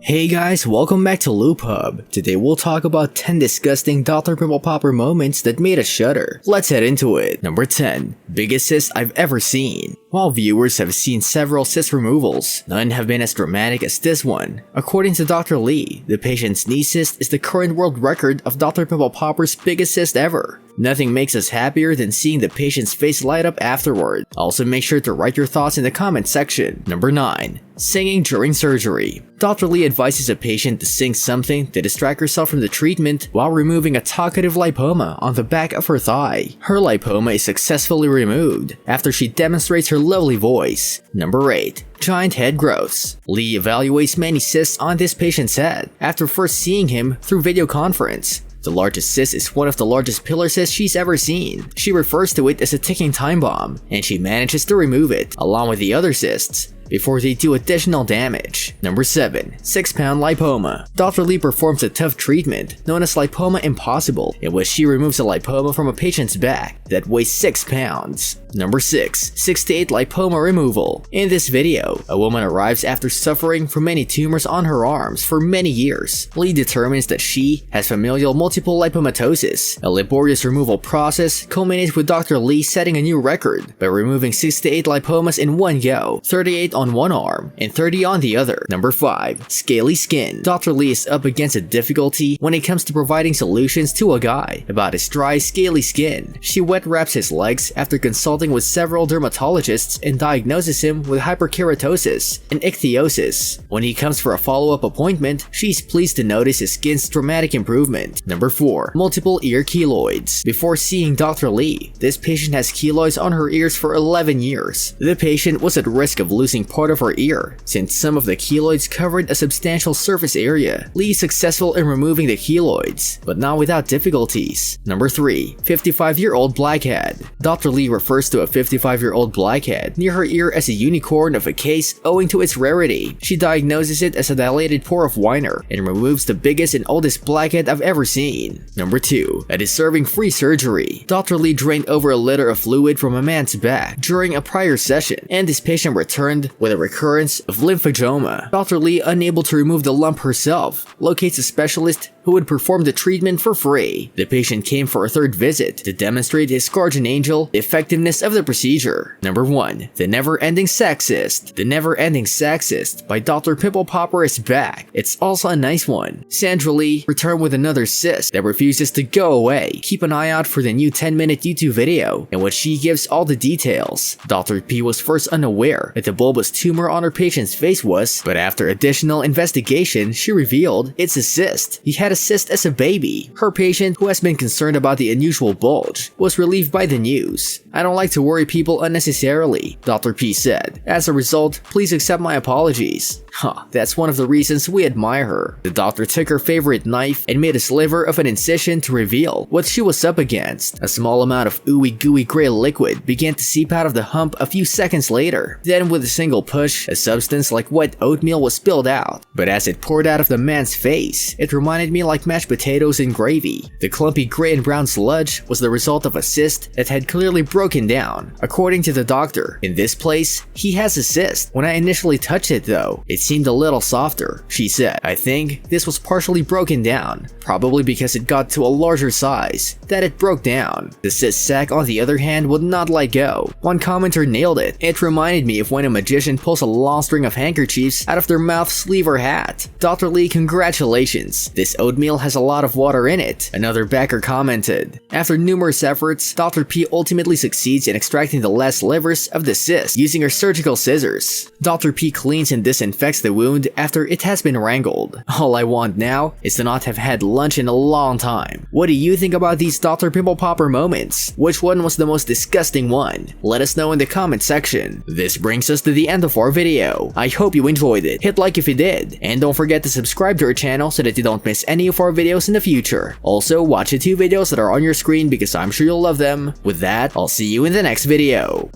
Hey guys, welcome back to Loop Hub. Today we'll talk about 10 disgusting Dr. Pimple Popper moments that made us shudder. Let's head into it. Number 10. Biggest cyst I've ever seen. While viewers have seen several cyst removals, none have been as dramatic as this one. According to Dr. Lee, the patient's knee cyst is the current world record of Dr. Pimple Popper's biggest cyst ever. Nothing makes us happier than seeing the patient's face light up afterward. Also make sure to write your thoughts in the comment section. Number 9. Singing during surgery. Dr. Lee advises a patient to sing something to distract herself from the treatment while removing a talkative lipoma on the back of her thigh. Her lipoma is successfully removed after she demonstrates her lovely voice. Number 8. Giant head growths. Lee evaluates many cysts on this patient's head after first seeing him through video conference. The largest cyst is one of the largest pillar cysts she's ever seen. She refers to it as a ticking time bomb, and she manages to remove it, along with the other cysts, before they do additional damage. Number 7. 6-pound lipoma. Dr. Lee performs a tough treatment known as lipoma impossible, in which she removes a lipoma from a patient's back that weighs 6 pounds. Number 6. 6 to 8 lipoma removal. In this video, a woman arrives after suffering from many tumors on her arms for many years. Lee determines that she has familial multiple lipomatosis. A laborious removal process culminates with Dr. Lee setting a new record by removing 6 to 8 lipomas in one go, 38 on one arm and 30 on the other. Number 5. Scaly skin. Dr. Lee is up against a difficulty when it comes to providing solutions to a guy about his dry, scaly skin. She wet wraps his legs after consulting with several dermatologists and diagnoses him with hyperkeratosis and ichthyosis. When he comes for a follow-up appointment, she's pleased to notice his skin's dramatic improvement. Number 4. Multiple ear keloids. Before seeing Dr. Lee, this patient has keloids on her ears for 11 years. The patient was at risk of losing part of her ear, since some of the keloids covered a substantial surface area. Lee is successful in removing the keloids, but not without difficulties. Number 3. 55-year-old blackhead. Dr. Lee refers to a 55-year-old blackhead near her ear as a unicorn of a case owing to its rarity. She diagnoses it as a dilated pore of Weiner and removes the biggest and oldest blackhead I've ever seen. Number 2. A deserving-free surgery. Dr. Lee drained over a liter of fluid from a man's back during a prior session, and this patient returned with a recurrence of lymphangoma. Dr. Lee, unable to remove the lump herself, locates a specialist who would perform the treatment for free. The patient came for a third visit to demonstrate his guardian angel the effectiveness of the procedure. Number 1. The never-ending sac cyst. The never-ending sac cyst by Dr. Pimple Popper is back. It's also a nice one. Sandra Lee returned with another cyst that refuses to go away. Keep an eye out for the new 10-minute YouTube video in which she gives all the details. Dr. P was first unaware that the bulbous tumor on her patient's face was, but after additional investigation, she revealed it's a cyst. He had a cyst as a baby. Her patient, who has been concerned about the unusual bulge, was relieved by the news. "I don't like to worry people unnecessarily," Dr. P said. "As a result, please accept my apologies." That's one of the reasons we admire her. The doctor took her favorite knife and made a sliver of an incision to reveal what she was up against. A small amount of ooey gooey gray liquid began to seep out of the hump a few seconds later. Then with a single push, a substance like wet oatmeal was spilled out. But as it poured out of the man's face, it reminded me like mashed potatoes and gravy. The clumpy gray and brown sludge was the result of a cyst that had clearly broken down. According to the doctor, in this place, he has a cyst. When I initially touched it though, it seemed a little softer. She said, "I think this was partially broken down, probably because it got to a larger size, that it broke down." The cyst sac, on the other hand, would not let go. One commenter nailed it. "It reminded me of when a magician pulls a long string of handkerchiefs out of their mouth, sleeve, or hat." Dr. Lee, congratulations. This oatmeal has a lot of water in it, another backer commented. After numerous efforts, Dr. P ultimately succeeds in extracting the last slivers of the cyst using her surgical scissors. Dr. P cleans and disinfects the wound after it has been wrangled. All I want now is to not have had lunch in a long time. What do you think about these Dr. Pimple Popper moments? Which one was the most disgusting one? Let us know in the comment section. This brings us to the end of our video. I hope you enjoyed it. Hit like if you did, and don't forget to subscribe to our channel so that you don't miss any of our videos in the future. Also, watch the 2 videos that are on your screen because I'm sure you'll love them. With that, I'll see you in the next video.